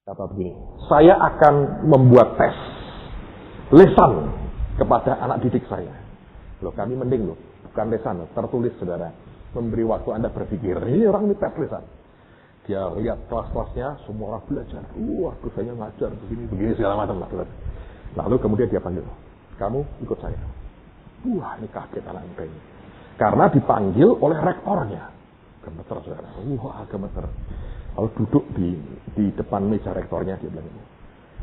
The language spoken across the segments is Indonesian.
Kata begini, saya akan membuat tes lesan kepada anak didik saya. Loh, kami mending loh, bukan lesan, tertulis saudara. Memberi waktu Anda berpikir, ini orang ini tes lesan. Dia lihat kelas-kelasnya, semua orang belajar. Saya ngajar begini segala macam lah. Lalu kemudian dia panggil, kamu ikut saya. Ini kaget anak ini. Karena dipanggil oleh rektornya. Gemeter saudara, gemeter. Lalu duduk di depan meja rektornya, dia bilang ini.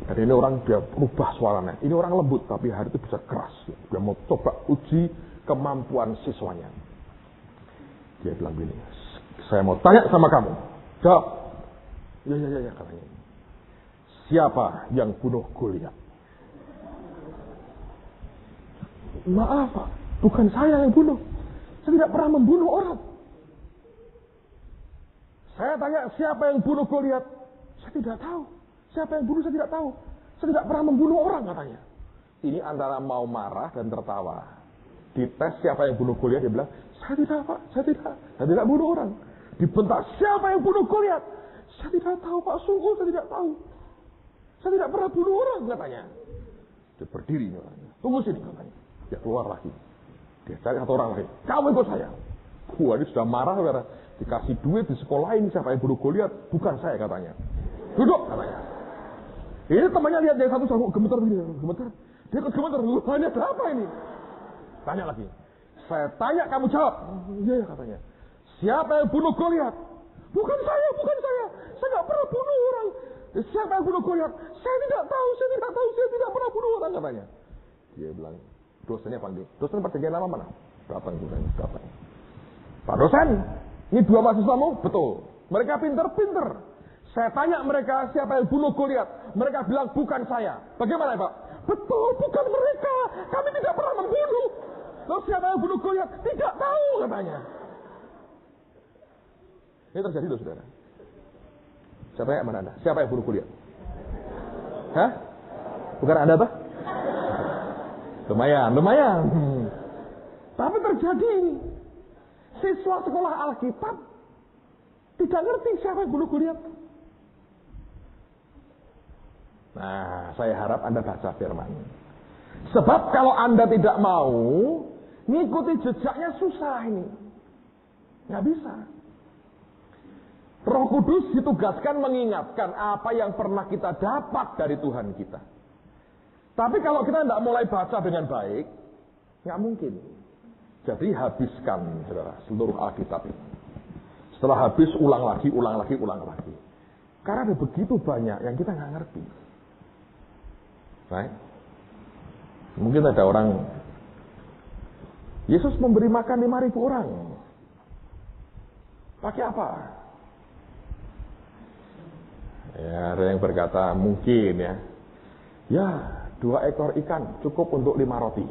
Dan ini orang dia berubah suaranya. Ini orang lembut, tapi hari itu bisa keras. Dia mau coba uji kemampuan siswanya. Dia bilang begini, saya mau tanya sama kamu. Jawab. Ya, katanya. Siapa yang bunuh Goliat? Maaf Pak, bukan saya yang bunuh. Saya tidak pernah membunuh orang. Saya tanya siapa yang bunuh Goliat? Saya tidak tahu. Siapa yang bunuh saya tidak tahu. Saya tidak pernah membunuh orang katanya. Ini antara mau marah dan tertawa. Dites siapa yang bunuh Goliat, dia bilang, saya tidak Pak, saya tidak bunuh orang. Dibentak siapa yang bunuh Goliat? Saya tidak tahu Pak, sungguh saya tidak tahu. Saya tidak pernah bunuh orang katanya. Dia berdiri katanya. Tunggu sini katanya. Dia keluar lagi. Dia cari satu orang lagi. Kamu ikut saya. Ini sudah marah saudara. Dikasih duit di sekolah ini siapa yang bunuh Goliat? Bukan saya katanya. Duduk katanya. Ini temannya lihat yang satu gemeter begini, gemeter. Dia ikut gemeter. Ini ada apa ini? Tanya lagi. Saya tanya kamu jawab. Iya katanya. Siapa yang bunuh Goliat? Bukan saya. Saya nggak pernah bunuh orang. Siapa yang bunuh Goliat? Saya tidak tahu. Saya tidak pernah bunuh orang katanya. Dia bilang, dosennya panggil. Dosen perjanjian lama mana? Datang. Pak dosen, ini dua mahasiswamu? Betul. Mereka pinter. Saya tanya mereka siapa yang bunuh Goliat. Mereka bilang bukan saya. Bagaimana Pak? Betul, bukan mereka. Kami tidak pernah membunuh. Lalu siapa yang bunuh Goliat? Tidak tahu katanya. Ini terjadi loh saudara. Saya tanya mana Anda? Siapa yang bunuh Goliat? Hah? Bukan Anda Pak? Lumayan. Tapi terjadi ini. Siswa sekolah Alkitab tidak ngerti siapa yang bunuh Goliat. Nah, saya harap Anda baca firman. Sebab kalau Anda tidak mau ngikuti jejaknya susah ini. Nggak bisa. Roh Kudus ditugaskan mengingatkan apa yang pernah kita dapat dari Tuhan kita. Tapi kalau kita tidak mulai baca dengan baik, nggak mungkin. Jadi habiskan, saudara, seluruh Alkitab itu. Setelah habis, ulang lagi. Karena ada begitu banyak yang kita nggak ngerti. Right? Mungkin ada orang, Yesus memberi makan 5.000 orang. Pakai apa? Ya, ada yang berkata, mungkin ya. Ya, 2 ekor ikan cukup untuk 5 roti.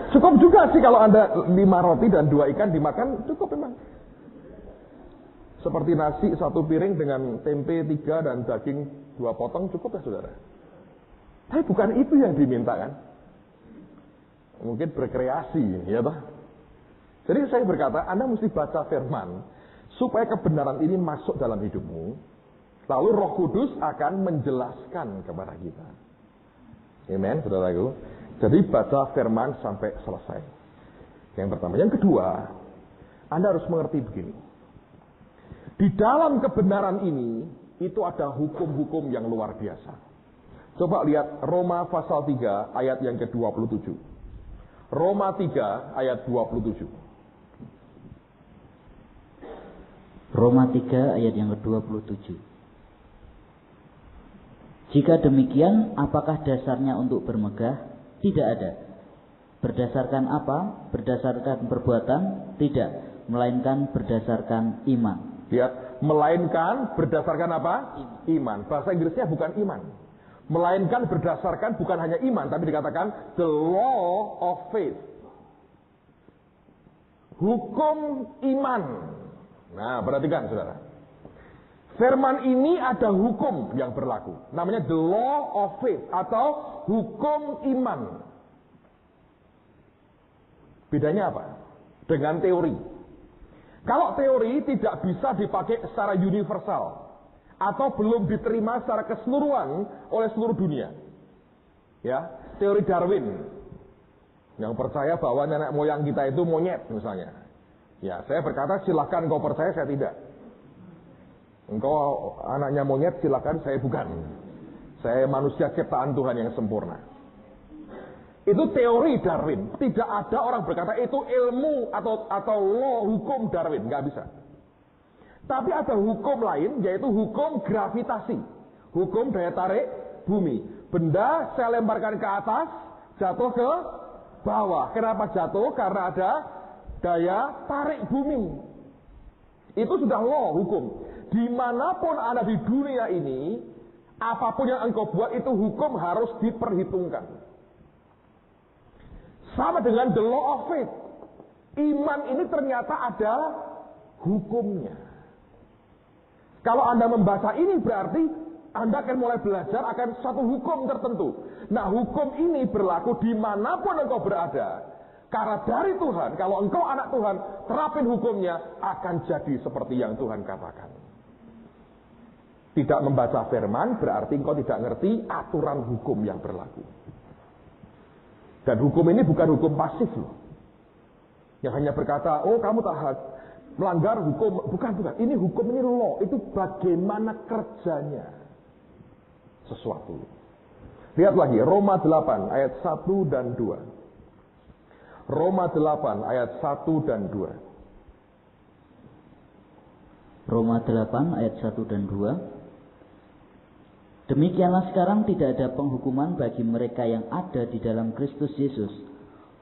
Cukup juga sih kalau Anda 5 roti dan 2 ikan dimakan, cukup memang. Seperti nasi 1 piring dengan tempe 3 dan daging 2 potong, cukup ya saudara. Tapi bukan itu yang diminta kan. Mungkin berkreasi, ya toh. Jadi saya berkata, Anda mesti baca firman, supaya kebenaran ini masuk dalam hidupmu. Lalu Roh Kudus akan menjelaskan kepada kita. Amen, saudaraku. Jadi baca firman sampai selesai. Yang pertama. Yang kedua, Anda harus mengerti begini. Di dalam kebenaran ini, itu ada hukum-hukum yang luar biasa. Coba lihat Roma pasal 3 ayat yang ke-27. Roma 3 ayat 27. Roma 3 ayat yang ke-27. Jika demikian, apakah dasarnya untuk bermegah? Tidak ada. Berdasarkan apa? Berdasarkan perbuatan? Tidak. Melainkan berdasarkan iman. Lihat, melainkan berdasarkan apa? Iman. Bahasa Inggrisnya bukan iman. Melainkan berdasarkan bukan hanya iman, tapi dikatakan the law of faith. Hukum iman. Nah, perhatikan saudara. Firman ini ada hukum yang berlaku. Namanya the law of faith atau hukum iman. Bedanya apa? Dengan teori. Kalau teori tidak bisa dipakai secara universal atau belum diterima secara keseluruhan oleh seluruh dunia. Ya, teori Darwin yang percaya bahwa nenek moyang kita itu monyet misalnya. Ya, saya berkata silahkan engkau percaya, saya tidak. Engkau anaknya monyet, silahkan, saya bukan. Saya manusia ciptaan Tuhan yang sempurna. Itu teori Darwin. Tidak ada orang berkata itu ilmu atau law, hukum Darwin. Nggak bisa. Tapi ada hukum lain, yaitu hukum gravitasi. Hukum daya tarik bumi. Benda saya lemparkan ke atas, jatuh ke bawah. Kenapa jatuh? Karena ada daya tarik bumi. Itu sudah law, hukum. Dimanapun Anda di dunia ini, apapun yang engkau buat itu hukum harus diperhitungkan. Sama dengan the law of faith. Iman ini ternyata ada hukumnya. Kalau Anda membaca ini berarti Anda akan mulai belajar akan suatu hukum tertentu. Nah, hukum ini berlaku dimanapun engkau berada. Karena dari Tuhan, kalau engkau anak Tuhan, terapin hukumnya akan jadi seperti yang Tuhan katakan. Tidak membaca firman berarti engkau tidak ngerti aturan hukum yang berlaku. Dan hukum ini bukan hukum pasif loh. Yang hanya berkata, oh kamu tak melanggar hukum. Bukan. Ini hukum, ini law. Itu bagaimana kerjanya sesuatu. Lihat lagi, Roma 8 ayat 1 dan 2. Roma 8 ayat 1 dan 2. Roma 8 ayat 1 dan 2. Demikianlah sekarang tidak ada penghukuman bagi mereka yang ada di dalam Kristus Yesus.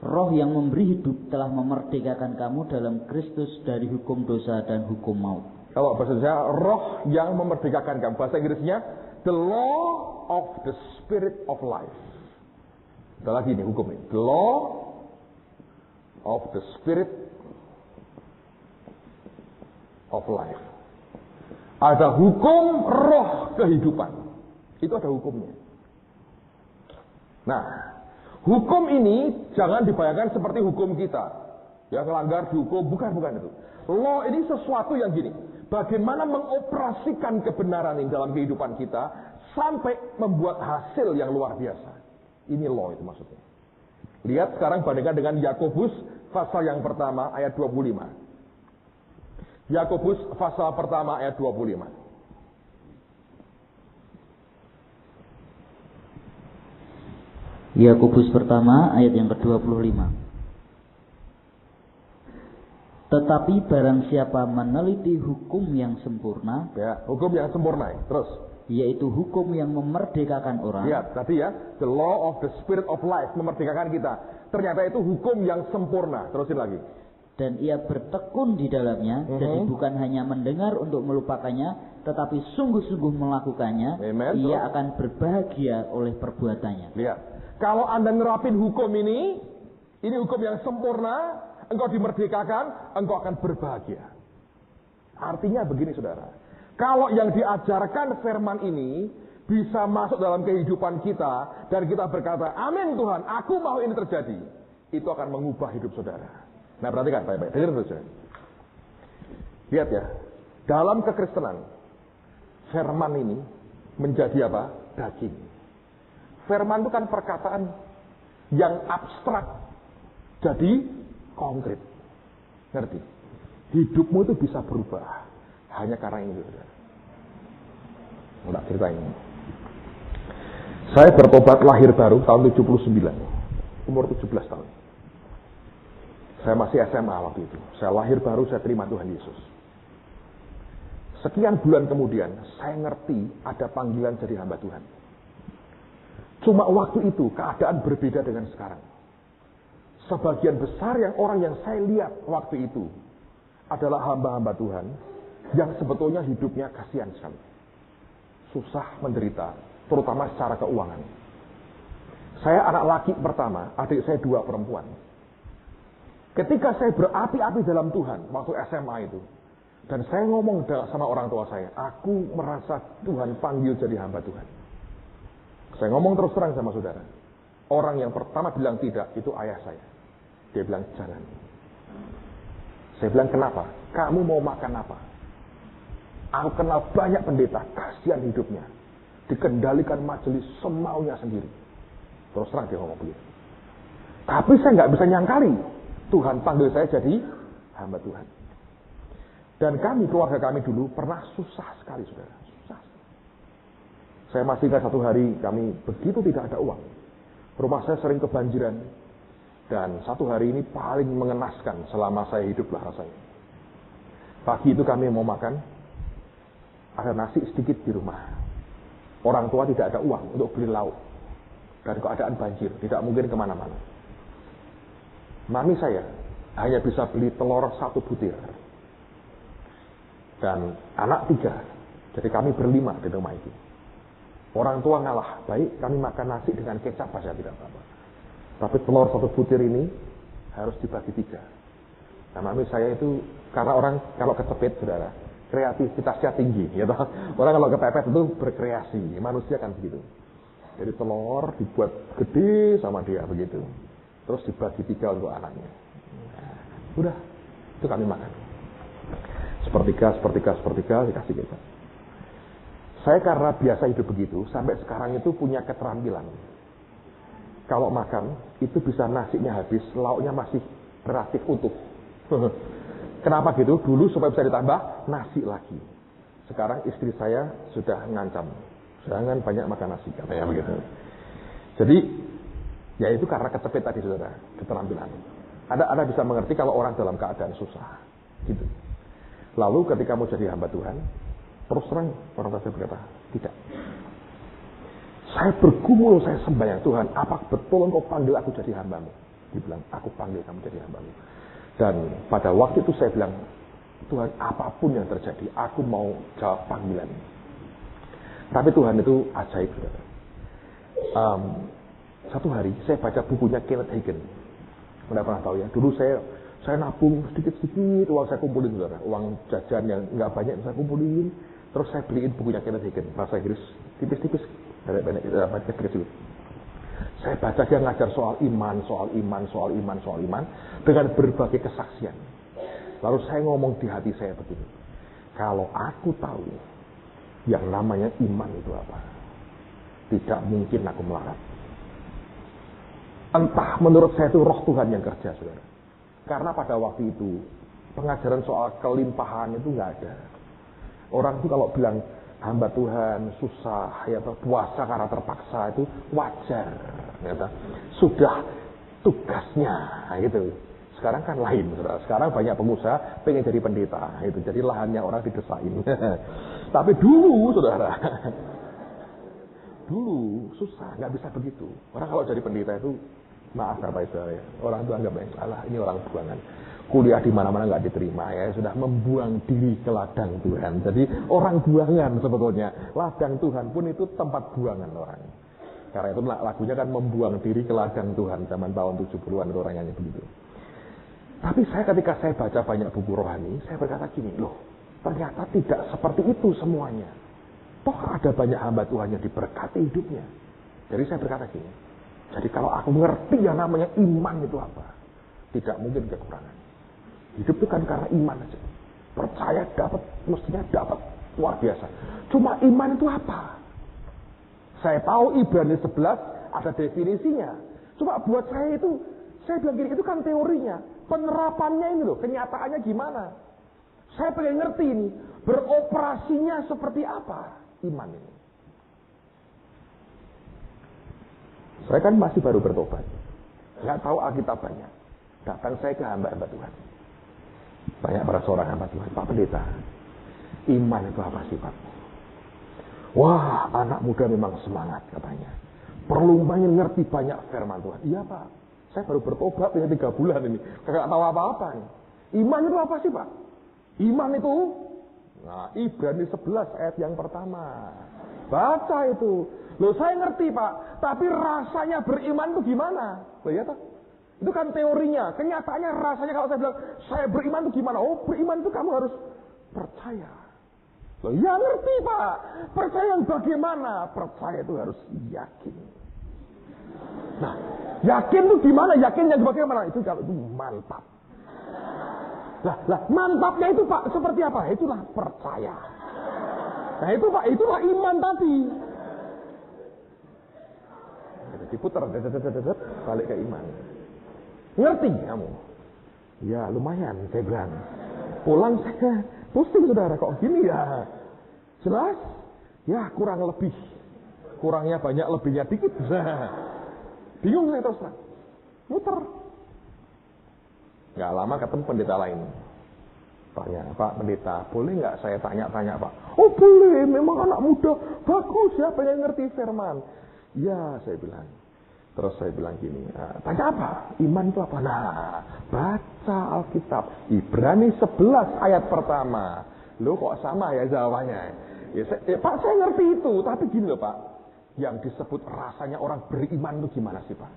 Roh yang memberi hidup telah memerdekakan kamu dalam Kristus dari hukum dosa dan hukum maut. Kalau bahasa Indonesia, roh yang memerdekakan kamu. Bahasa Inggrisnya, the law of the spirit of life. Ada lagi ini hukum ini. The law of the spirit of life. Ada hukum roh kehidupan. Itu ada hukumnya. Nah, hukum ini jangan dibayangkan seperti hukum kita. Yang melanggar dihukum, bukan itu. Law ini sesuatu yang gini. Bagaimana mengoperasikan kebenaran ini dalam kehidupan kita sampai membuat hasil yang luar biasa. Ini law itu maksudnya. Lihat sekarang bandingkan dengan Yakobus pasal yang pertama ayat 25. Yakobus pasal pertama ayat 25. Yakobus pertama ayat yang ke-25. Tetapi barang siapa meneliti hukum yang sempurna, ya, hukum yang sempurna, terus, yaitu hukum yang memerdekakan orang. Lihat tadi ya, the law of the spirit of life, memerdekakan kita. Ternyata itu hukum yang sempurna. Terusin lagi. Dan ia bertekun di dalamnya, jadi bukan hanya mendengar untuk melupakannya, tetapi sungguh-sungguh melakukannya. Amen. Ia akan berbahagia oleh perbuatannya. Lihat, kalau Anda nerapin hukum ini hukum yang sempurna, engkau dimerdekakan, engkau akan berbahagia. Artinya begini saudara, kalau yang diajarkan firman ini bisa masuk dalam kehidupan kita, dan kita berkata, amin Tuhan, aku mau ini terjadi, itu akan mengubah hidup saudara. Nah perhatikan baik-baik, dengar saja. Lihat ya, dalam kekristenan, firman ini menjadi apa? Daging. Firman itu kan perkataan yang abstrak jadi konkret. Ngerti? Hidupmu itu bisa berubah hanya karena ini. Enggak cerita ini. Saya bertobat lahir baru tahun 79. Umur 17 tahun. Saya masih SMA waktu itu. Saya lahir baru, saya terima Tuhan Yesus. Sekian bulan kemudian, saya ngerti ada panggilan jadi hamba Tuhan. Cuma waktu itu keadaan berbeda dengan sekarang. Sebagian besar orang yang saya lihat waktu itu adalah hamba-hamba Tuhan yang sebetulnya hidupnya kasihan sekali. Susah, menderita, terutama secara keuangan. Saya anak laki pertama, adik saya 2 perempuan. Ketika saya berapi-api dalam Tuhan waktu SMA itu, dan saya ngomong sama orang tua saya, aku merasa Tuhan panggil jadi hamba Tuhan. Saya ngomong terus terang sama saudara. Orang yang pertama bilang tidak, itu ayah saya. Dia bilang jangan. Saya bilang, kenapa? Kamu mau makan apa? Aku kenal banyak pendeta, kasihan hidupnya. Dikendalikan majelis semaunya sendiri. Terus terang dia ngomong begitu. Tapi saya nggak bisa nyangkali. Tuhan panggil saya jadi hamba Tuhan. Dan kami, keluarga kami dulu pernah susah sekali, saudara. Susah. Saya masih ingat satu hari kami begitu tidak ada uang. Rumah saya sering kebanjiran. Dan satu hari ini paling mengenaskan selama saya hiduplah rasanya. Pagi itu kami mau makan, ada nasi sedikit di rumah. Orang tua tidak ada uang untuk beli lauk. Dan keadaan banjir, tidak mungkin kemana-mana. Mami saya hanya bisa beli telur 1 butir. Dan anak 3. Jadi kami berlima di rumah itu. Orang tua ngalah, baik kami makan nasi dengan kecap saja tidak apa-apa. Tapi telur 1 butir ini harus dibagi 3. Nah, mami saya itu karena orang kalau kecepit, saudara, kreativitasnya tinggi, ya toh. Orang kalau kepepet itu berkreasi, manusia kan begitu. Jadi telur dibuat gede sama dia begitu, terus dibagi 3 untuk anaknya. Nah, udah, itu kami makan. Sepertiga dikasih kita. Saya karena biasa hidup begitu, sampai sekarang itu punya keterampilan. Kalau makan, itu bisa nasinya habis, lauknya masih relatif utuh. Kenapa gitu? Dulu supaya bisa ditambah nasi lagi. Sekarang istri saya sudah ngancam, jangan banyak makan nasi, katanya begitu. Jadi, ya itu karena kecepet tadi, saudara, keterampilan. Anda bisa mengerti kalau orang dalam keadaan susah, gitu. Lalu ketika mau jadi hamba Tuhan, terus terang orang tua saya berkata, tidak. Saya bergumul, saya sembahyang, Tuhan, apa betul Engkau panggil aku jadi hambamu? Dia bilang, aku panggil kamu jadi hambamu. Dan pada waktu itu saya bilang, Tuhan, apapun yang terjadi, aku mau jawab panggilan. Tapi Tuhan itu ajaib, saudara. Satu hari saya baca bukunya Kenneth Hagin. Anda pernah tahu ya? Dulu saya nabung sedikit-sedikit uang saya kumpulin, saudara. Uang jajan yang nggak banyak saya kumpulin. Terus saya beliin bukunya Kenneth Hagin, bahasa Inggris, tipis-tipis. Saya baca dia ngajar soal iman dengan berbagai kesaksian. Lalu saya ngomong di hati saya begini, kalau aku tahu yang namanya iman itu apa, tidak mungkin aku melarat. Entah menurut saya itu roh Tuhan yang kerja, saudara. Karena pada waktu itu pengajaran soal kelimpahan itu nggak ada. Orang itu kalau bilang hamba Tuhan susah, ya puasa karena terpaksa, itu wajar, ya, sudah tugasnya, gitu. Sekarang kan lain, saudara. Sekarang banyak pengusaha pengen jadi pendeta, gitu. Jadi lahannya orang didesain. Tapi dulu, saudara, dulu susah, nggak bisa begitu. Orang kalau jadi pendeta itu, maaf Bapak Saudara, orang itu anggap yang salah, ini orang buangan. Kuliah di mana-mana nggak diterima, ya sudah membuang diri ke ladang Tuhan. Jadi orang buangan sebetulnya. Ladang Tuhan pun itu tempat buangan orang. Karena itu lagunya kan membuang diri ke ladang Tuhan zaman tahun 70-an itu orang nyanyi begitu. Tapi ketika saya baca banyak buku rohani, saya berkata gini, loh, ternyata tidak seperti itu semuanya. Toh ada banyak hamba Tuhan yang diberkati hidupnya. Jadi saya berkata gini, jadi kalau aku mengerti yang namanya iman itu apa, tidak mungkin kekurangan. Hidup itu kan karena iman aja. Percaya dapat, mestinya dapat. Luar biasa. Cuma iman itu apa? Saya tahu Ibrani 11 ada definisinya. Cuma buat saya itu, saya bilang gini, itu kan teorinya. Penerapannya ini loh, kenyataannya gimana? Saya pengen ngerti ini, beroperasinya seperti apa iman ini. Saya kan masih baru bertobat. Nggak tahu Alkitab banyak. Datang saya ke hamba-hamba Tuhan. Banyak para seorang hamba Tuhan, Pak Pendeta, iman itu apa sih Pak? Wah, anak muda memang semangat katanya. Perlu banyak ngerti banyak firman Tuhan. Iya Pak, saya baru bertobat ya 3 bulan ini. Kagak tahu apa-apa nih. Iman itu apa sih Pak? Iman itu, nah Ibrani 11 ayat yang pertama. Baca itu. Loh saya ngerti Pak, tapi rasanya beriman itu gimana? Loh ya toh? Itu kan teorinya, kenyataannya rasanya kalau saya bilang, saya beriman itu gimana? Oh beriman itu kamu harus percaya. Loh ya ngerti Pak, percaya yang bagaimana? Percaya itu harus yakin. Nah, yakin itu gimana? Yakin yang bagaimana? Itu kalau itu mantap. Lah, mantapnya itu Pak, seperti apa? Itulah percaya. Nah itu Pak, itulah iman tadi. Diputar, balik ke iman. Ngerti kamu? Ya lumayan, saya bilang. Pulang saya pusing saudara, kok gini ya? Jelas? Ya kurang lebih. Kurangnya banyak, lebihnya dikit. Bingung saya terus. Muter. Gak lama ketemu pendeta lain. Tanya, Pak pendeta, boleh nggak saya tanya-tanya Pak? Oh boleh, memang anak muda. Bagus, siapa yang ngerti firman? Ya, saya bilang. Terus saya bilang gini, tanya apa? Iman itu apa? Nah, baca Alkitab. Ibrani 11 ayat pertama. Loh kok sama ya jawabannya? Pak saya ngerti itu, tapi gini loh Pak. Yang disebut rasanya orang beriman itu gimana sih Pak?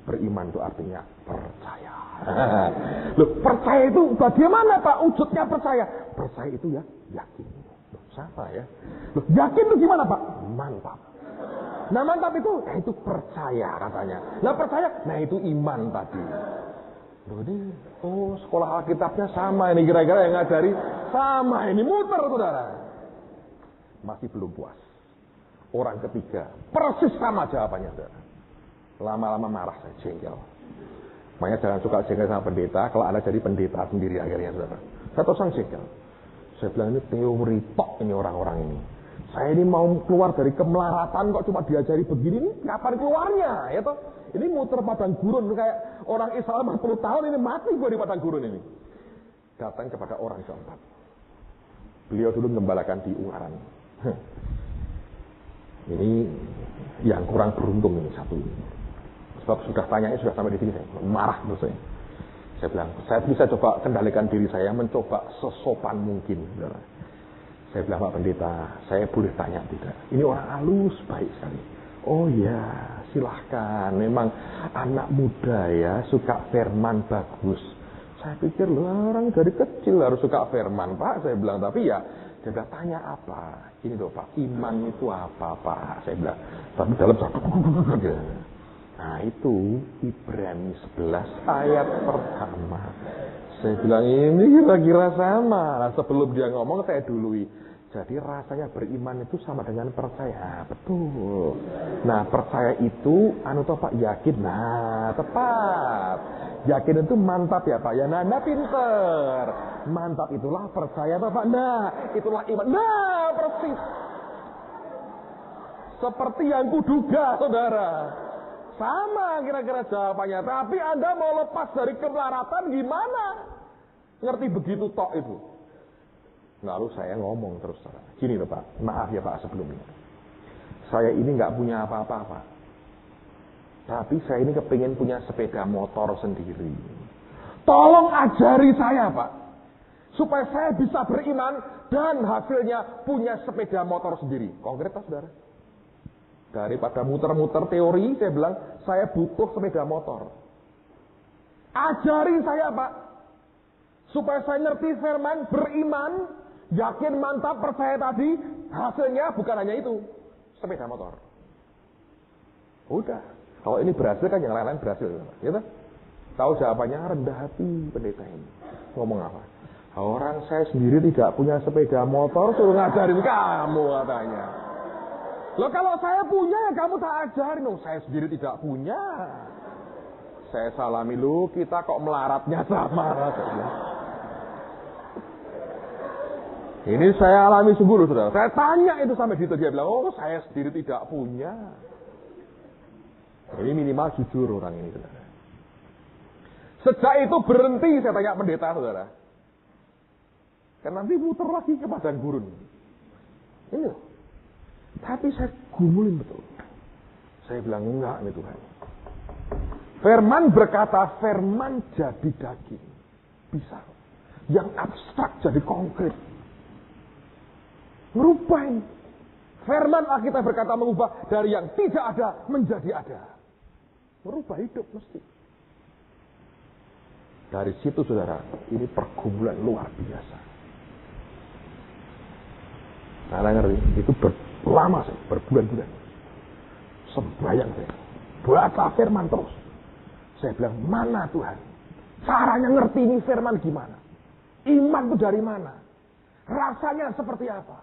Beriman itu artinya percaya. Loh percaya itu bagaimana Pak? Wujudnya percaya. Percaya itu ya yakin. Loh, sama ya. Loh yakin itu gimana Pak? Mantap. Nah mantap itu percaya katanya. Nah percaya, nah itu iman tadi. Jadi, sekolah Alkitabnya sama ini kira-kira yang ngajari sama ini muter saudara. Masih belum puas. Orang ketiga persis sama jawabannya saudara. Lama-lama marah saya jengkel. Makanya jangan suka jengkel sama pendeta. Kalau Anda jadi pendeta sendiri akhirnya saudara. Saya terus jengkel. Saya bilang ini teori tok ini orang-orang ini. Saya ini mau keluar dari kemelaratan kok cuma diajari begini nih, kapan keluarnya ya toh? Ini muter padang gurun kayak orang Islam 40 tahun ini mati gue di padang gurun ini. Datang kepada orang keempat. Beliau dulu gembalakan di Ungaran. Ini yang kurang beruntung ini satu ini. Sebab sudah tanyanya sudah sampai di sini saya marah terus saya. Saya bilang, saya bisa coba kendalikan diri saya mencoba sesopan mungkin. Saya bilang, Pak Pendeta, saya boleh tanya tidak? Ini orang halus, baik sekali. Oh ya, silahkan. Memang anak muda ya, suka firman bagus. Saya pikir, orang dari kecil harus suka firman, Pak. Saya bilang, tapi ya, dia bilang, tanya apa? Ini loh Pak, iman itu apa Pak? Saya bilang, tapi dalam satu. Nah itu, Ibrani 11 ayat pertama. Saya bilang ini kira-kira sama. Nah, sebelum dia ngomong saya dului. Jadi rasanya beriman itu sama dengan percaya. Betul. Nah percaya itu Pak yakin. Nah tepat. Yakin itu mantap ya Pak. Ya Nanda pinter. Mantap itulah percaya Pak. Nah itulah iman. Nah persis. Seperti yang kuduga saudara. Sama kira-kira jawabannya. Tapi Anda mau lepas dari kemelaratan gimana? Ngerti begitu tok itu. Lalu saya ngomong terus. Gini loh Pak. Maaf ya Pak sebelumnya. Saya ini gak punya apa-apa Pak. Tapi saya ini kepingin punya sepeda motor sendiri. Tolong ajari saya Pak. Supaya saya bisa beriman. Dan hasilnya punya sepeda motor sendiri. Konkret tak saudara? Daripada muter-muter teori. Saya bilang saya butuh sepeda motor. Ajari saya Pak. Supaya saya ngerti firman, beriman, yakin, mantap, percaya tadi, hasilnya bukan hanya itu, sepeda motor. Udah, kalau ini berhasil kan yang lain-lain berhasil, gitu. Tahu jawabannya rendah hati pendeta ini. Ngomong apa? Orang saya sendiri tidak punya sepeda motor, suruh ngajarin kamu katanya. Loh kalau saya punya ya kamu tak ajarin, saya sendiri tidak punya. Saya salami lu, kita kok melaratnya sama. Ini saya alami sungguh loh saudara. Saya tanya itu sampai gitu. Dia bilang, saya sendiri tidak punya. Ini minimal jujur orang ini saudara. Sejak itu berhenti saya tanya pendeta saudara. Kan nanti muter lagi ke padang gurun. Ini loh. Tapi saya gumulin betul. Saya bilang, enggak nih Tuhan. Firman berkata, firman jadi daging. Bisa. Yang abstrak jadi konkret. Ngerubahin. Firman Alkitab berkata mengubah dari yang tidak ada menjadi ada. Merubah hidup mesti. Dari situ saudara, ini pergumulan luar biasa. Nah, ngerti? Itu lama saya, berbulan-bulan. Sembayang saya. Baca firman terus. Saya bilang, mana Tuhan? Caranya ngerti ini firman gimana? Iman itu dari mana? Rasanya seperti apa?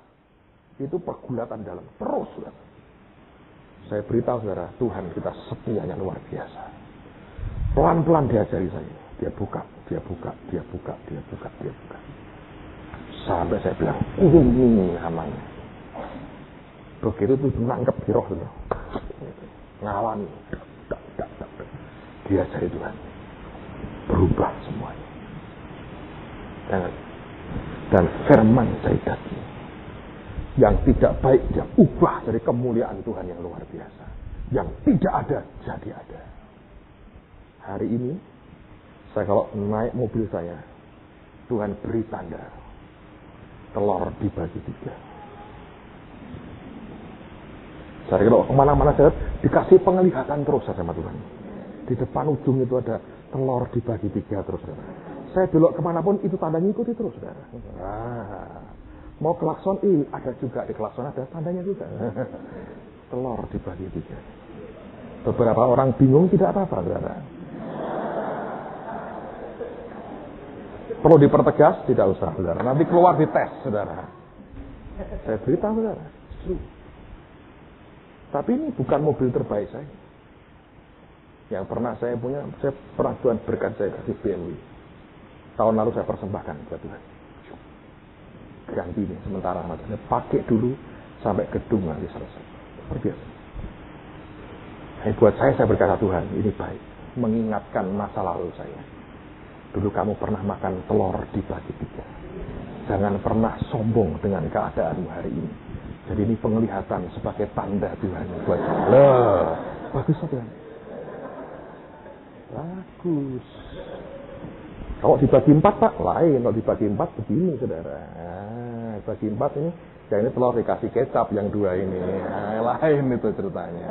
Itu pergulatan dalam. Terus, saudara. Saya beritahu saudara, Tuhan kita setianya luar biasa. Pelan-pelan diajari saya. Dia buka. Sampai saya bilang, ini namanya. Begitu itu nangkep di roh itu. Ngawani. Diajari Tuhan. Berubah semuanya. Dan firman saya daging. Yang tidak baik dia ubah dari kemuliaan Tuhan yang luar biasa. Yang tidak ada jadi ada. Hari ini saya kalau naik mobil saya, Tuhan beri tanda telur dibagi 3. Saya kalau kemana-mana saya dikasih penglihatan terus sama Tuhan. Di depan ujung itu ada telur dibagi 3 terus. Saya belok kemanapun itu tanda ngikuti terus, saudara. Mau klakson, ada juga di klakson ada tandanya juga. Telur dibagi 3. Beberapa orang bingung tidak apa-apa, saudara. Perlu dipertegas, tidak usah, saudara. Nanti keluar di tes, saudara. Saya beritahu, saudara. Tapi ini bukan mobil terbaik saya. Yang pernah saya punya, saya pernah Tuhan berkat saya kasih BMW. Tahun lalu saya persembahkan buat Tuhan. Ganti ini sementara matanya. Pakai dulu sampai gedung nanti selesai. Berbiasa. Buat saya berkata Tuhan, ini baik. Mengingatkan masa lalu saya. Dulu kamu pernah makan telur dibagi 3. Jangan pernah sombong dengan keadaanmu hari ini. Jadi ini penglihatan sebagai tanda Tuhan buat saya. Bagus Tuhan. Bagus. Kalau dibagi 4 Pak, lain. Kalau dibagi 4 begini saudara. Bagi 4 ini, yang ini telur dikasih kecap, yang 2 ini. Lain itu ceritanya.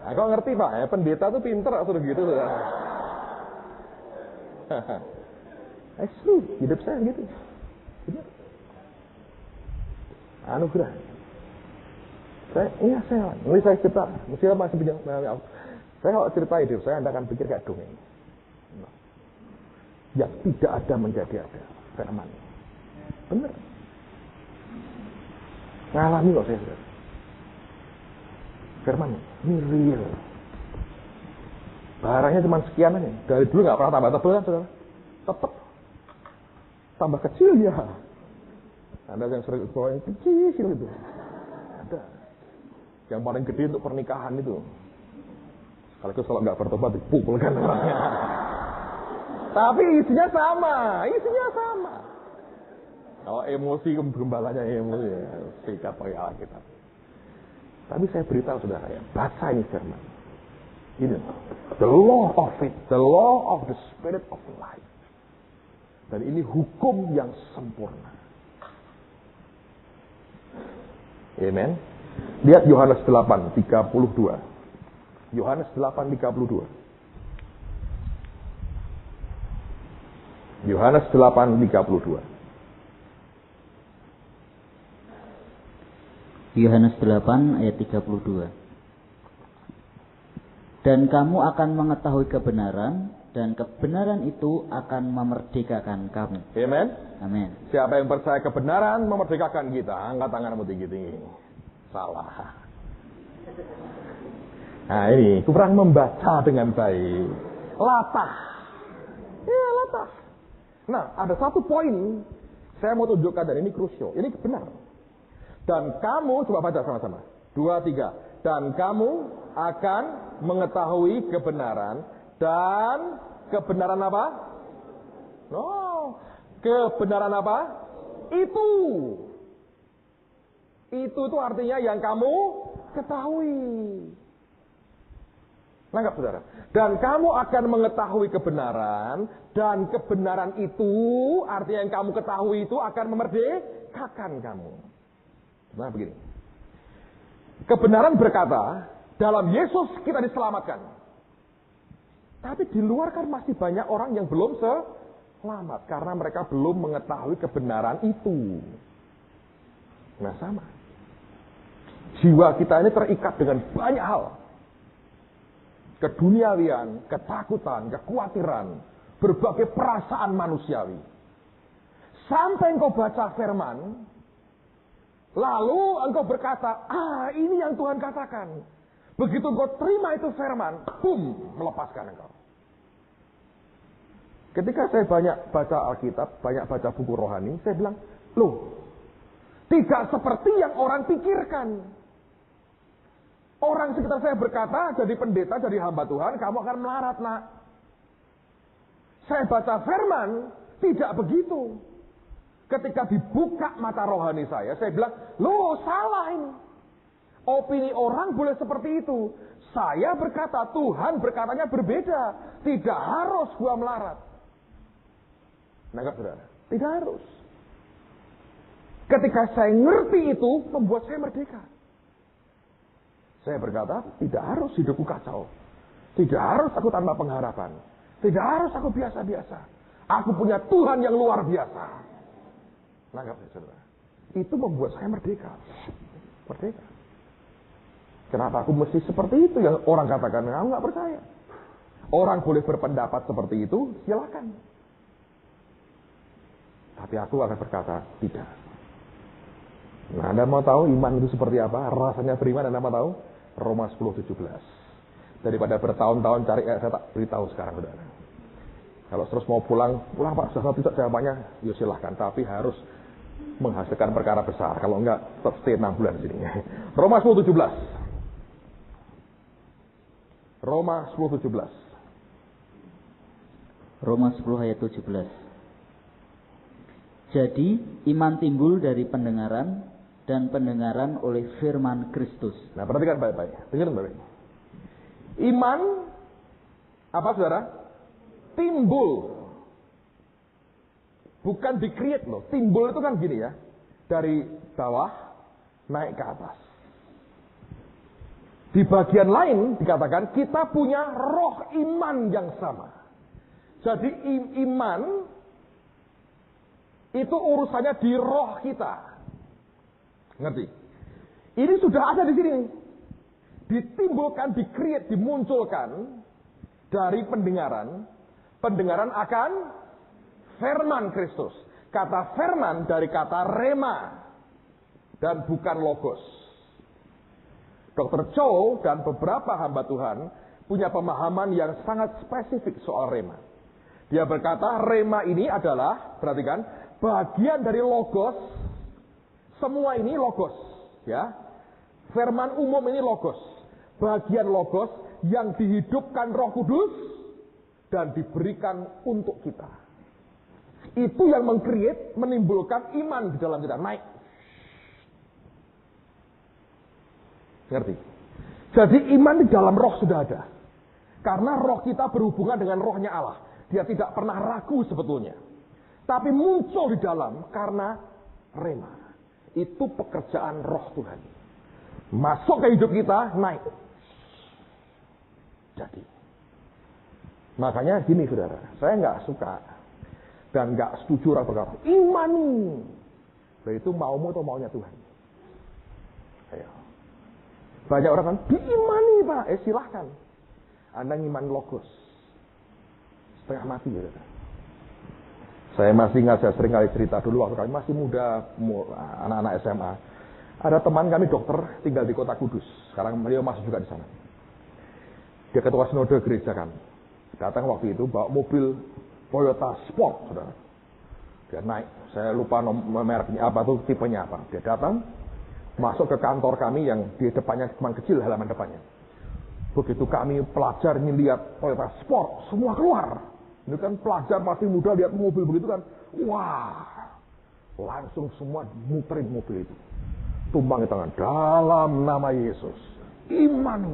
Nah, kok ngerti Pak, pendeta tuh pinter atau gitu saudara. True, hidup saya gitu. Anugerah. Saya cerita, mesti masih bijak. Saya kalau cerita hidup saya, Anda akan pikir kayak dongeng. Yang tidak ada menjadi ada, firman. Benar. Ngalami kok saya. Firman, ini real. Barangnya cuma sekian aja. Dari dulu nggak pernah tambah tebal kan, saudara? Tetap tambah kecil ya. Ada yang sering bawa yang kecil itu. Ada. Yang paling gede untuk pernikahan itu. Sekaligus kalau nggak bertobat dipukulkan orangnya. Tapi isinya sama. Kalau emosi gembalanya emosi ya, sikat pakai Alkitab. Tapi saya beritahu saudara ya, baca ini firman. Ini the law of it, the law of the spirit of life. Dan ini hukum yang sempurna. Amen. Lihat Yohanes 8:32. Yohanes 8:32. Yohanes 8:32. Yohanes 8 ayat 32. Dan kamu akan mengetahui kebenaran, dan kebenaran itu akan memerdekakan kamu. Amen. Amin. Siapa yang percaya kebenaran memerdekakan kita. Angkat tanganmu tinggi-tinggi. Salah. Nah ini kurang membaca dengan baik. Latah. Ya latah. Nah ada satu poin saya mau tunjukkan, dan ini krusial. Ini benar. Dan kamu, coba baca sama-sama. 2, 3. Dan kamu akan mengetahui kebenaran. Dan kebenaran apa? Kebenaran apa? Itu artinya yang kamu ketahui. Nangkap saudara. Dan kamu akan mengetahui kebenaran. Dan kebenaran itu artinya yang kamu ketahui itu akan memerdekakan kamu. Nah begini. Kebenaran berkata, dalam Yesus kita diselamatkan. Tapi di luar kan masih banyak orang yang belum selamat. Karena mereka belum mengetahui kebenaran itu. Nah sama. Jiwa kita ini terikat dengan banyak hal. keduniawian, ketakutan, kekhawatiran, berbagai perasaan manusiawi. Sampai engkau baca firman, lalu engkau berkata, ini yang Tuhan katakan. Begitu engkau terima itu firman, boom, melepaskan engkau. Ketika saya banyak baca Alkitab, banyak baca buku rohani, saya bilang, loh, tidak seperti yang orang pikirkan. Orang sekitar saya berkata, jadi pendeta, jadi hamba Tuhan, kamu akan melarat, nak. Saya baca firman, tidak begitu. Ketika dibuka mata rohani saya bilang, loh, salah ini. Opini orang boleh seperti itu. Saya berkata, Tuhan berkatanya berbeda. Tidak harus gua melarat. Nangkap saudara? Tidak harus. Ketika saya ngerti itu, membuat saya merdeka. Saya berkata, tidak harus hidupku kacau. Tidak harus aku tanpa pengharapan. Tidak harus aku biasa-biasa. Aku punya Tuhan yang luar biasa. Nangkap ya saudara? Itu membuat saya merdeka. Merdeka. Kenapa aku mesti seperti itu? Yang orang katakan, kamu gak percaya. Orang boleh berpendapat seperti itu, silakan. Tapi aku akan berkata, tidak. Nah, Anda mau tahu iman itu seperti apa? Rasanya beriman, Anda mau tahu? Roma 10:17. Daripada bertahun-tahun cari, saya tak beritahu sekarang, saudara. Kalau terus mau pulang Pak, sudah tidak jawabannya, ya silahkan. Tapi harus menghasilkan perkara besar. Kalau enggak, tetap stay 6 bulan di sini. Roma 10:17. Roma 10:17. Roma 10 ayat 17. Jadi iman timbul dari pendengaran, dan pendengaran oleh firman Kristus. Nah, perhatikan baik-baik. Dengar baik-baik. Iman apa saudara? Timbul. Bukan di-create loh. Timbul itu kan gini ya. Dari bawah naik ke atas. Di bagian lain dikatakan kita punya roh iman yang sama. Jadi iman itu urusannya di roh kita. Ngerti? Ini sudah ada di sini. Ditimbulkan, di-create, dimunculkan dari pendengaran. Pendengaran akan firman Kristus. Kata firman dari kata rema. Dan bukan logos. Dr. Cho dan beberapa hamba Tuhan punya pemahaman yang sangat spesifik soal rema. Dia berkata rema ini adalah, perhatikan, bagian dari logos. Semua ini logos, ya. Firman umum ini logos. Bagian logos yang dihidupkan Roh Kudus dan diberikan untuk kita. Itu yang meng-create, menimbulkan iman di dalam kita, naik. Ngerti? Jadi iman di dalam roh sudah ada. Karena roh kita berhubungan dengan rohnya Allah. Dia tidak pernah ragu sebetulnya. Tapi muncul di dalam karena rema. Itu pekerjaan roh Tuhan. Masuk ke hidup kita, naik. Jadi. Makanya gini saudara, saya nggak suka dan nggak setuju orang berkata, imani. Nah, itu maumu atau maunya Tuhan? Ayo. Banyak orang kan, diimani Pak. Silahkan. Anda ngiman logos. Setengah mati ya. Saya masih ingat, saya sering kali cerita dulu waktu kami masih muda, anak-anak SMA. Ada teman kami dokter tinggal di kota Kudus. Sekarang beliau masih juga di sana. Dia ketua sinode gereja kami. Datang waktu itu bawa mobil Toyota Sport, saudara. Dia naik. Saya lupa mereknya apa tuh, tipenya apa. Dia datang, masuk ke kantor kami yang di depannya cuma kecil halaman depannya. Begitu kami pelajar ini lihat Toyota Sport, semua keluar. Ini kan pelajar masih muda lihat mobil begitu kan. Wah, langsung semua muterin mobil itu. Tumbang di tangan, dalam nama Yesus. Iman.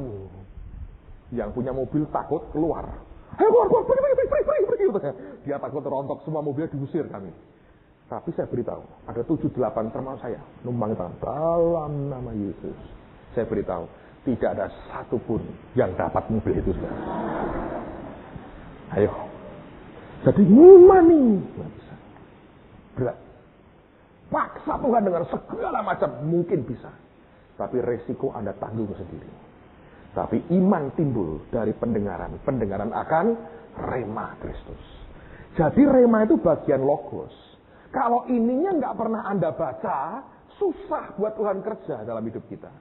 Yang punya mobil takut keluar. Ayo keluar, pergi. Dia takut rontok, semua mobilnya diusir kami. Tapi saya beritahu, ada 7-8 termasuk saya, numpang di tangan, dalam nama Yesus. Saya beritahu, tidak ada satupun yang dapat mobil itu. Ayo. Jadi imani. Nggak bisa. Berat. Paksa Tuhan dengan segala macam, mungkin bisa. Tapi resiko Anda tanggung sendiri. Tapi iman timbul dari pendengaran. Pendengaran akan rema Kristus. Jadi rema itu bagian logos. Kalau ininya nggak pernah Anda baca, susah buat Tuhan kerja dalam hidup kita.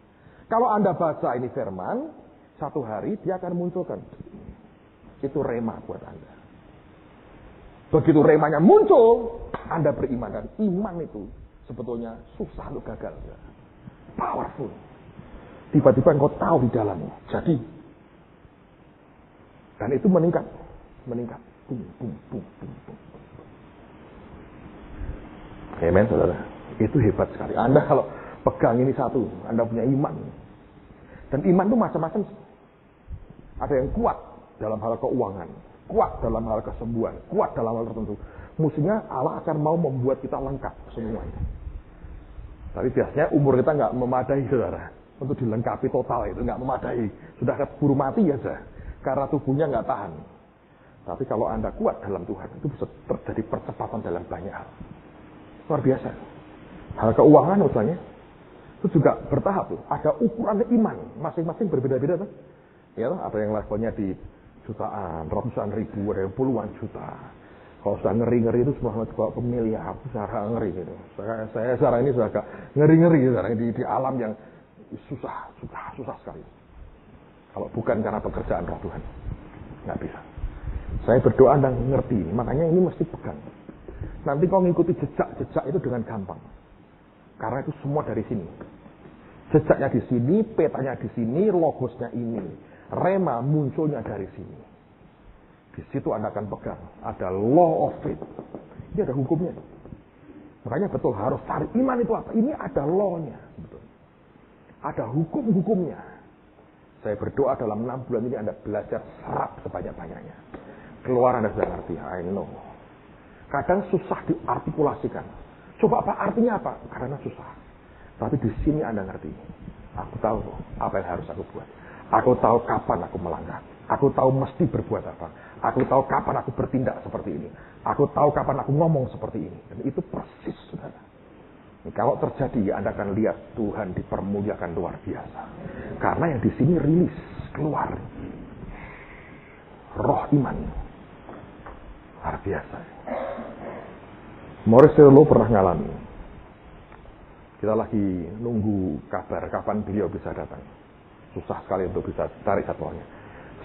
Kalau Anda baca ini firman, satu hari dia akan munculkan. Itu rema buat Anda. Begitu remanya muncul, Anda beriman. Dan iman itu sebetulnya susah untuk gagal. Powerful. Tiba-tiba engkau tahu di dalamnya. Jadi. Dan itu meningkat. Meningkat. Bum, bum, bum, bum, bum. Amen, saudara. Itu hebat sekali. Anda kalau pegang ini satu, Anda punya iman. Dan iman itu macam-macam. Ada yang kuat dalam hal keuangan. Kuat dalam hal kesembuhan. Kuat dalam hal tertentu. Mestinya Allah akan mau membuat kita lengkap semuanya. Tapi biasanya umur kita nggak memadai, saudara. Untuk dilengkapi total itu nggak memadai. Sudah keburu mati aja. Karena tubuhnya nggak tahan. Tapi kalau Anda kuat dalam Tuhan, itu bisa terjadi percepatan dalam banyak hal. Luar biasa. Hal keuangan misalnya, itu juga bertahap tuh. Ada ukuran iman. Masing-masing berbeda-beda tuh. Ya, ada yang levelnya di jutaan, ratusan ribu, ada yang puluhan juta. Kalau sudah ngeri-ngeri itu semua bawa ke miliar, secara ngeri gitu. Saya sekarang ini sudah agak ngeri-ngeri sekarang di alam yang susah sekali. Kalau bukan karena pekerjaan roh Tuhan, nggak bisa. Saya berdoa dan ngerti, makanya ini mesti pegang. Nanti kau ngikuti jejak-jejak itu dengan gampang, karena itu semua dari sini. Jejaknya di sini, petanya di sini, logosnya ini, rema munculnya dari sini. Di situ Anda akan pegang. Ada law of faith. Ini ada hukumnya. Makanya betul harus cari iman itu apa. Ini ada law-nya. Betul. Ada hukum-hukumnya. Saya berdoa dalam 6 bulan ini Anda belajar serap sebanyak-banyaknya. Keluar Anda sudah ngerti. I know. Kadang susah diartikulasikan. Coba apa artinya apa? Karena susah. Tapi di sini Anda ngerti. Aku tahu apa yang harus aku buat. Aku tahu kapan aku melangkah. Aku tahu mesti berbuat apa. Aku tahu kapan aku bertindak seperti ini. Aku tahu kapan aku ngomong seperti ini. Dan itu persis, saudara. Kalau terjadi, Anda akan lihat Tuhan dipermuliakan luar biasa. Karena yang di sini rilis, keluar. Roh iman. Luar biasa. Maurice Cerullo pernah ngalami. Kita lagi nunggu kabar kapan beliau bisa datang. Susah sekali untuk bisa tarik jadwalnya.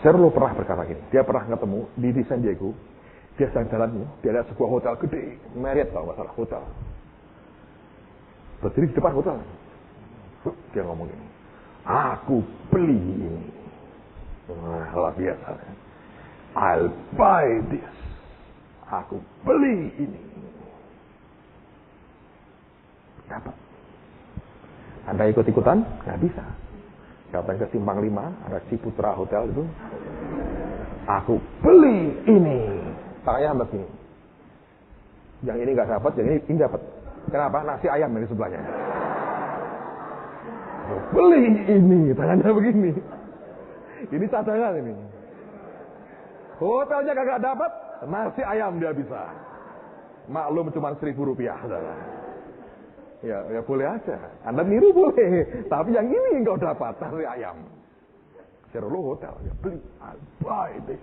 Cerullo pernah berkata gini, dia pernah ketemu di San Diego, dia sedang jalan, dia lihat sebuah hotel gede, Marriott kalau nggak salah hotel. Berdiri di depan hotel, dia ngomong gini, aku beli ini, luar biasa. I'll buy this, aku beli ini. Dapat. Anda ikut-ikutan? Nggak bisa. Datang ke Simpang 5, ada Ciputra Hotel itu. Aku beli ini. Tangannya hamba gini. Yang ini nggak dapat, yang ini dapat. Kenapa? Nasi ayam di sebelahnya. Aku beli ini, tangannya begini. Ini cadangan ini. Hotelnya kagak dapat, nasi ayam dia bisa. Maklum cuma Rp1.000, saudara. Ya boleh aja. Anda niru boleh. Tapi yang ini engkau dapat, nasi ayam. Cerullo hotel, ya beli. I'll buy this.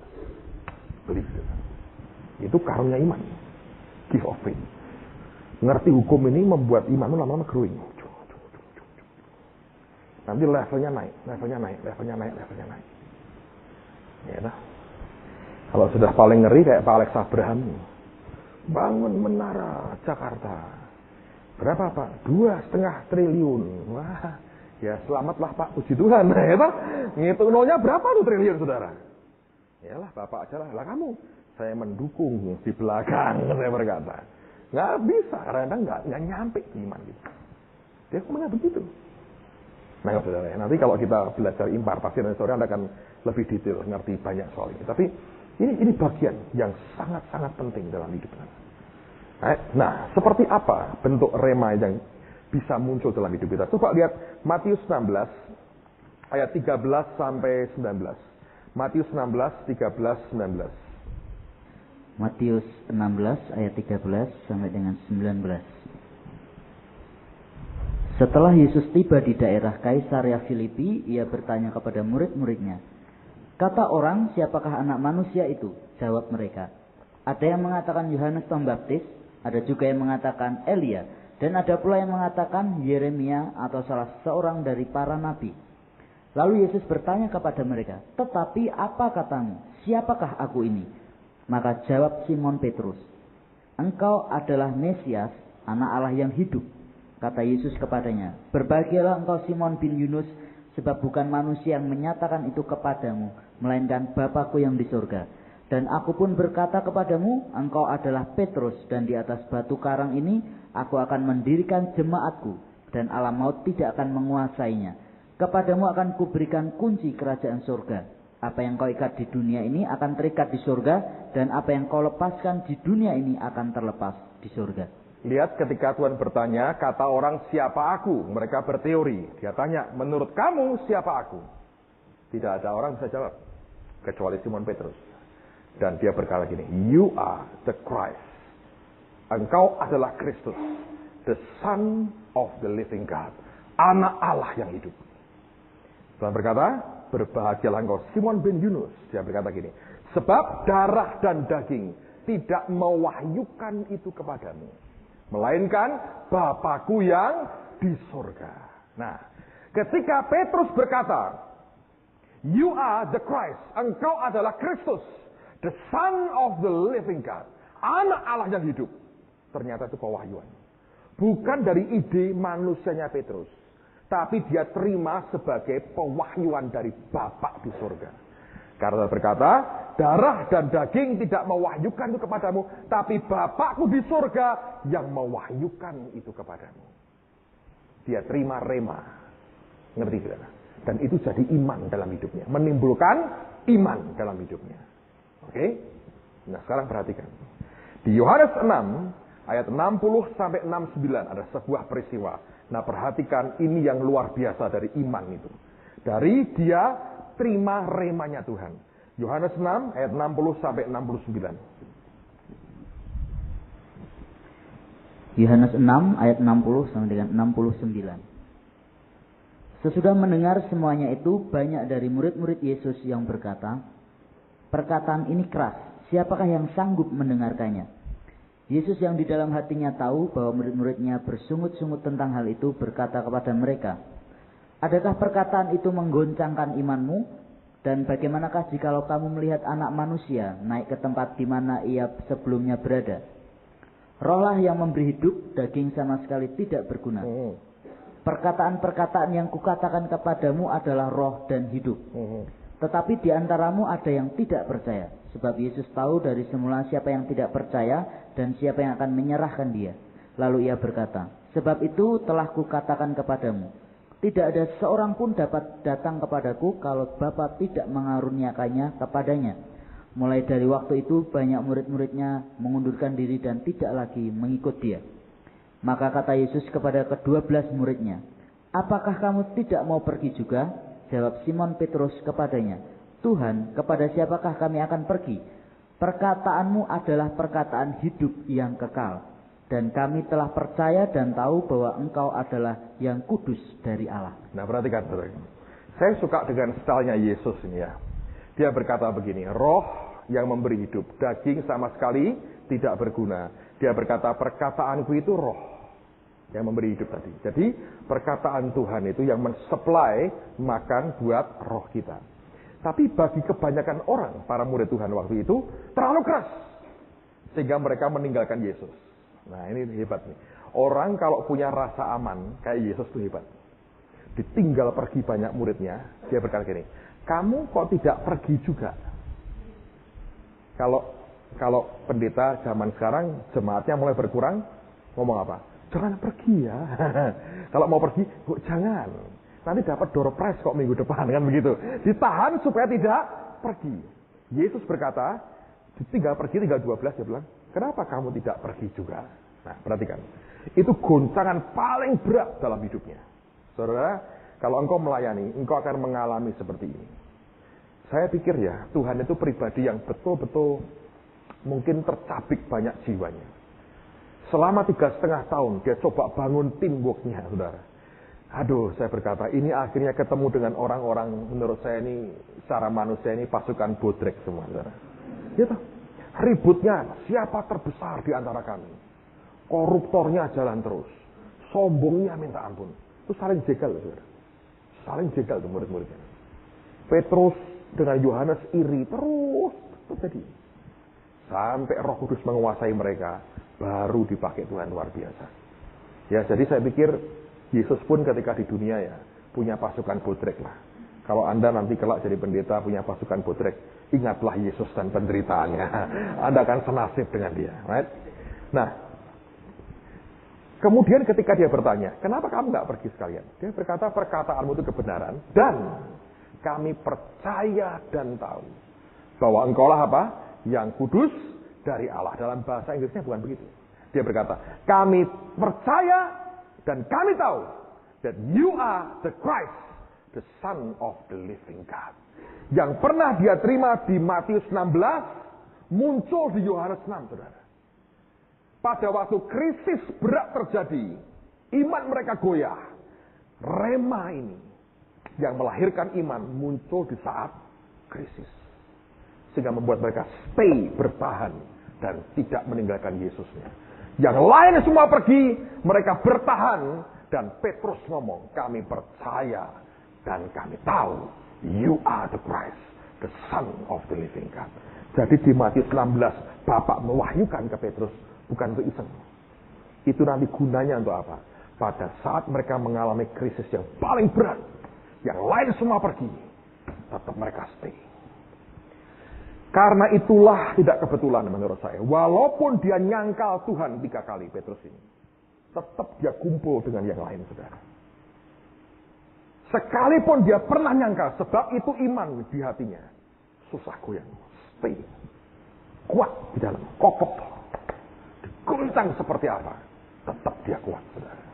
Beli. Itu karunia iman. Gift of faith. Ngerti hukum ini membuat iman itu lama-lama growing. Nanti levelnya naik. Ya dah. Kalau sudah paling ngeri kayak Pak Alex Abraham. Bangun menara Jakarta. Berapa Pak? 2,5 triliun. Wah, ya selamatlah Pak, puji Tuhan. Ya toh? Ngitung nolnya berapa tuh triliun, saudara? Yalah, Bapak aja lah. Lah kamu, saya mendukung di belakang, saya berkata. Nggak bisa, karena nggak nyampe iman gitu. Dia ngomongnya begitu. Nah, saudara, nanti kalau kita belajar impartasi dan saudara, Anda akan lebih detail, ngerti banyak soal ini. Tapi ini bagian yang sangat-sangat penting dalam hidup kita. Nah, seperti apa bentuk rema yang bisa muncul dalam hidup kita? Coba lihat Matius 16 ayat 13 sampai 19. Matius 16 13 19. Matius 16 ayat 13 sampai dengan 19. Setelah Yesus tiba di daerah Kaisarea Filipi, ia bertanya kepada murid-muridnya, "Kata orang, siapakah anak manusia itu?" Jawab mereka, "Ada yang mengatakan Yohanes Pembaptis, ada juga yang mengatakan Elia, dan ada pula yang mengatakan Yeremia atau salah seorang dari para nabi." Lalu Yesus bertanya kepada mereka, "Tetapi apa katamu? Siapakah aku ini?" Maka jawab Simon Petrus, "Engkau adalah Mesias, anak Allah yang hidup." Kata Yesus kepadanya, "Berbahagialah engkau Simon bin Yunus, sebab bukan manusia yang menyatakan itu kepadamu, melainkan Bapa-Ku yang di surga. Dan aku pun berkata kepadamu, engkau adalah Petrus, dan di atas batu karang ini aku akan mendirikan jemaatku, dan alam maut tidak akan menguasainya. Kepadamu akan kuberikan kunci kerajaan surga. Apa yang kau ikat di dunia ini akan terikat di surga, dan apa yang kau lepaskan di dunia ini akan terlepas di surga." Lihat ketika Tuhan bertanya, kata orang siapa aku? Mereka berteori. Dia tanya, menurut kamu siapa aku? Tidak ada orang bisa jawab, kecuali Simon Petrus. Dan dia berkata gini, "You are the Christ." Engkau adalah Kristus, the Son of the living God. Anak Allah yang hidup. Tuhan berkata, "Berbahagialah engkau Simon bin Yunus." Dia berkata gini, "Sebab darah dan daging tidak mewahyukan itu kepadamu, melainkan Bapa-Ku yang di surga." Nah, ketika Petrus berkata, "You are the Christ," engkau adalah Kristus, the Son of the living God, anak Allah yang hidup. Ternyata itu pewahyuan. Bukan dari ide manusianya Petrus, tapi dia terima sebagai pewahyuan dari Bapa di surga. Karena berkata, darah dan daging tidak mewahyukan itu kepadamu, tapi Bapa-Ku di surga yang mewahyukan itu kepadamu. Dia terima rema. Ngerti tidak? Dan itu jadi iman dalam hidupnya. Menimbulkan iman dalam hidupnya. Oke? Nah sekarang perhatikan. Di Yohanes 6, ayat 60 sampai 69 ada sebuah peristiwa. Nah perhatikan ini yang luar biasa dari iman itu. Dari dia terima remanya Tuhan. Yohanes 6 ayat 60 sampai 69. Yohanes 6 ayat 60 sampai dengan 69. Sesudah mendengar semuanya itu, banyak dari murid-murid Yesus yang berkata, "Perkataan ini keras, siapakah yang sanggup mendengarkannya?" Yesus yang di dalam hatinya tahu bahwa murid-muridnya bersungut-sungut tentang hal itu, berkata kepada mereka, "Adakah perkataan itu menggoncangkan imanmu? Dan bagaimanakah jikalau kamu melihat anak manusia naik ke tempat di mana ia sebelumnya berada? Rohlah yang memberi hidup, daging sama sekali tidak berguna. Perkataan-perkataan yang kukatakan kepadamu adalah roh dan hidup. Tetapi di antaramu ada yang tidak percaya, sebab Yesus tahu dari semula siapa yang tidak percaya dan siapa yang akan menyerahkan dia. Lalu ia berkata, sebab itu telah kukatakan kepadamu, tidak ada seorang pun dapat datang kepadaku kalau Bapa tidak mengaruniakannya kepadanya." Mulai dari waktu itu banyak murid-muridnya mengundurkan diri dan tidak lagi mengikut dia. Maka kata Yesus kepada ke-12 muridnya, "Apakah kamu tidak mau pergi juga?" Jawab Simon Petrus kepadanya, "Tuhan, kepada siapakah kami akan pergi? Perkataanmu adalah perkataan hidup yang kekal. Dan kami telah percaya dan tahu bahwa engkau adalah yang kudus dari Allah." Nah perhatikan, saya suka dengan stylenya Yesus ini ya. Dia berkata begini, roh yang memberi hidup, daging sama sekali tidak berguna. Dia berkata, perkataanku itu roh yang memberi hidup tadi. Jadi perkataan Tuhan itu yang mensupply makan buat roh kita. Tapi bagi kebanyakan orang, para murid Tuhan waktu itu terlalu keras, sehingga mereka meninggalkan Yesus. Nah ini hebat nih. Orang kalau punya rasa aman kayak Yesus itu hebat. Ditinggal pergi banyak muridnya, dia berkata gini, "Kamu kok tidak pergi juga?" Kalau pendeta zaman sekarang jemaatnya mulai berkurang, ngomong apa? "Jangan pergi ya." Kalau mau pergi, jangan. Nanti dapat door prize kok minggu depan, kan begitu. Ditahan supaya tidak pergi. Yesus berkata, tinggal pergi, tinggal 12, dia bilang, "Kenapa kamu tidak pergi juga?" Nah, perhatikan. Itu goncangan paling berat dalam hidupnya. Saudara, kalau engkau melayani, engkau akan mengalami seperti ini. Saya pikir ya, Tuhan itu pribadi yang betul-betul mungkin tercabik banyak jiwanya. Selama 3,5 tahun, dia coba bangun teamworknya, saudara. Aduh, saya berkata, ini akhirnya ketemu dengan orang-orang, menurut saya ini, secara manusia ini pasukan bodrek semua. Gitu. Ributnya, siapa terbesar di antara kami? Koruptornya jalan terus. Sombongnya minta ampun. Itu saling jegal, saudara. Saling jegal tuh murid-muridnya. Petrus dengan Yohanes iri terus terjadi. Sampai Roh Kudus menguasai mereka, baru dipakai Tuhan luar biasa. Ya, jadi saya pikir Yesus pun ketika di dunia ya punya pasukan bodrek lah. Kalau Anda nanti kelak jadi pendeta punya pasukan bodrek, ingatlah Yesus dan penderitaannya. Anda akan senasib dengan dia, right? Nah, kemudian ketika dia bertanya, kenapa kamu nggak pergi sekalian? Dia berkata, perkataanmu itu kebenaran dan kami percaya dan tahu bahwa engkaulah apa? Yang kudus dari Allah. Dalam bahasa Inggrisnya bukan begitu. Dia berkata, kami percaya dan kami tahu that you are the Christ, the Son of the living God. Yang pernah dia terima di Matius 16, muncul di Yohanes 6, saudara. Pada waktu krisis berat terjadi, iman mereka goyah. Rema ini yang melahirkan iman muncul di saat krisis. Sehingga membuat mereka stay, bertahan, dan tidak meninggalkan Yesusnya. Yang lain semua pergi, mereka bertahan, dan Petrus ngomong, kami percaya dan kami tahu, you are the Christ, the Son of the living God. Jadi di Matius 16, Bapak mewahyukan ke Petrus, bukan untuk iseng. Itu nanti gunanya untuk apa? Pada saat mereka mengalami krisis yang paling berat, yang lain semua pergi, tetap mereka stay. Karena itulah tidak kebetulan menurut saya. Walaupun dia nyangkal Tuhan 3 kali, Petrus ini, tetap dia kumpul dengan yang lain, saudara. Sekalipun dia pernah nyangkal, sebab itu iman di hatinya. Susah goyang, stay. Kuat di dalam, kokoh. Diguncang seperti apa, tetap dia kuat, saudara.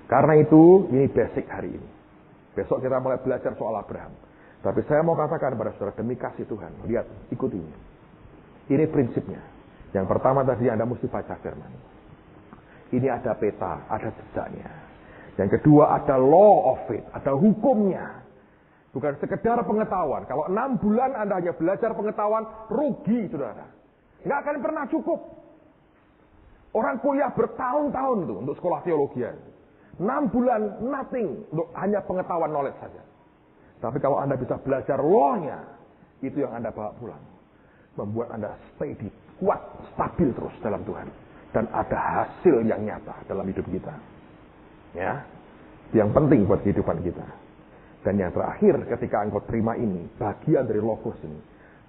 Karena itu, ini basic hari ini. Besok kita mulai belajar soal Abraham. Tapi saya mau katakan kepada saudara, demi kasih Tuhan, lihat, ikuti ini. Ini prinsipnya. Yang pertama tadi Anda mesti baca firman. Ini ada peta, ada jejaknya. Yang kedua ada law of faith, ada hukumnya. Bukan sekedar pengetahuan. Kalau 6 bulan Anda hanya belajar pengetahuan, rugi, saudara. Nggak akan pernah cukup. Orang kuliah bertahun-tahun tuh untuk sekolah teologi. 6 bulan, nothing. Untuk hanya pengetahuan knowledge saja. Tapi kalau Anda bisa belajar law-nya, itu yang Anda bawa pulang. Membuat Anda stay di kuat, stabil terus dalam Tuhan. Dan ada hasil yang nyata dalam hidup kita. Ya, yang penting buat kehidupan kita. Dan yang terakhir, ketika engkau terima ini, bagian dari logos ini,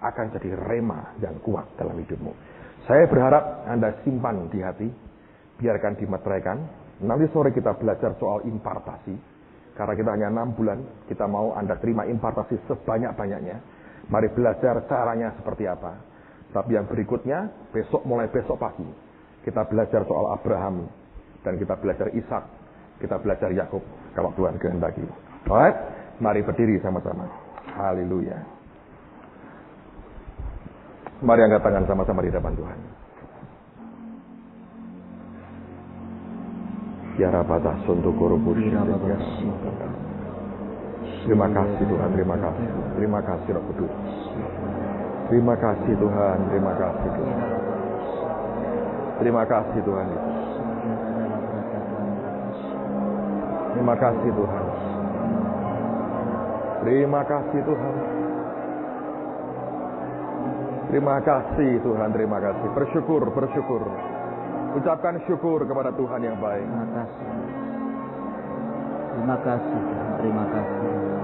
akan jadi rema yang kuat dalam hidupmu. Saya berharap Anda simpan di hati, biarkan dimeteraikan. Nanti sore kita belajar soal impartasi. Karena kita hanya 6 bulan, kita mau Anda terima impartasi sebanyak-banyaknya. Mari belajar caranya seperti apa. Tapi yang berikutnya, mulai besok pagi, kita belajar soal Abraham, dan kita belajar Ishak, kita belajar Yakub, kalau Tuhan kehendaki. Alright, mari berdiri sama-sama. Haleluya. Mari angkat tangan sama-sama di depan Tuhan. Ya Rabata Sondokoro Bushi. Terima kasih Tuhan, terima kasih. Terima kasih Roh Kudus. Terima kasih Tuhan, terima kasih Tuhan. Terima kasih Tuhan. Terima kasih Tuhan. Terima kasih Tuhan. Terima kasih Tuhan, terima kasih. Bersyukur, bersyukur. Ucapkan syukur kepada Tuhan yang baik. Terima kasih. Terima kasih. Terima kasih.